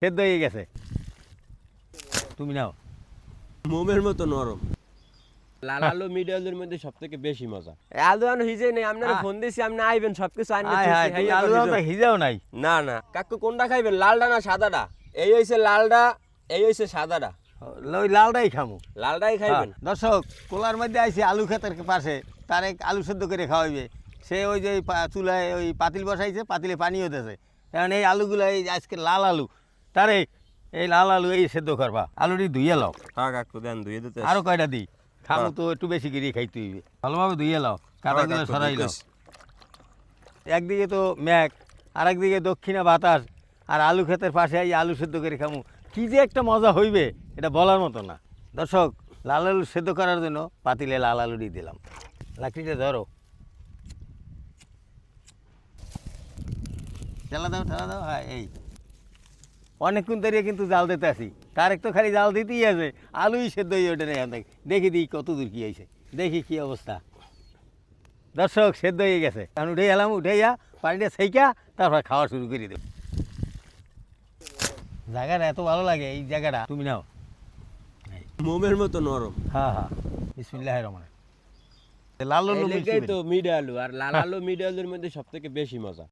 সেদ্ধ হয়ে গেছে, তুমি নাও। মোমের মতো নরম। লাল আলু মিডিয়ালের মধ্যে সব থেকে বেশি মজা। আলু আনো হিজে নেই, আপনারা আহ। ফোন দিছি, আপনি আইবেন সবকিছু আনতে হায় হায়, তুমি আলু তো হিজাও নাই। না না কাকু কোনটা খাইবেন, লালটা না সাদাটা? এই হইছে লালটা, এই হইছে সাদাটা। ওই লালটাই খামু। লালটাই খাইবেন? দর্শক, কোলার মধ্যে আইসি আলু ক্ষেতের পাশে, তার এক আলু সেদ্ধ করে খাওয়াইবে। সে ওই যে চুলায় ওই পাতিল বসাইছে, পাতিলে পানিও দিয়েছে। কারণ এই আলুগুলো এই আজকে লাল আলু, তারে এই লাল আলু এই সেদ্ধ করবা। আলুটি ধুইয়ে লাও। হ্যাঁ কাকু দেন, ধুয়ে দিতে। আরো কয়টা দিই, খামু হ্যাঁ। তো একটু বেশি করে খাইতে হইবে। ভালোভাবে ধুইয়ে লাও, কাঁটাগুলো সরাই লাও। একদিকে তো মেঘ, আর একদিকে দক্ষিণা বাতাস, আর আলু ক্ষেতের পাশে এই আলু সেদ্ধ করে খামু। কী যে একটা মজা হইবে এটা বলার মতো না। দর্শক, লাল আলু সেদ্ধ করার জন্য পাতিলে লাল আলুটি দিলাম। লাকড়িটা ধরো, ঠেলা দাও। হ্যাঁ, এই অনেকক্ষণ ধরে কিন্তু জাল দিতে আসি, তার একটু খালি জাল দিতেই আছে, আলুই সেদ্ধ হয়ে ওঠে না। দেখি দিই কত দূর কী হয়েছে, দেখি কী অবস্থা। দর্শক, সেদ্ধ হয়ে গেছে, এখন উঠে এলাম, উঠাইয়া পানিটা সেইকা তারপর খাওয়া শুরু করে দেব। জায়গাটা এত ভালো লাগে, এই জায়গাটা তুমি নাও। মোমের মতো নরম। হ্যাঁ, বিসমিল্লাহির রহমানির রহিম। লাল এই আলু লেগেই তো মিডিয়ালু, আর লাল আলু মিডিয়ালের মধ্যে সব থেকে বেশি মজা।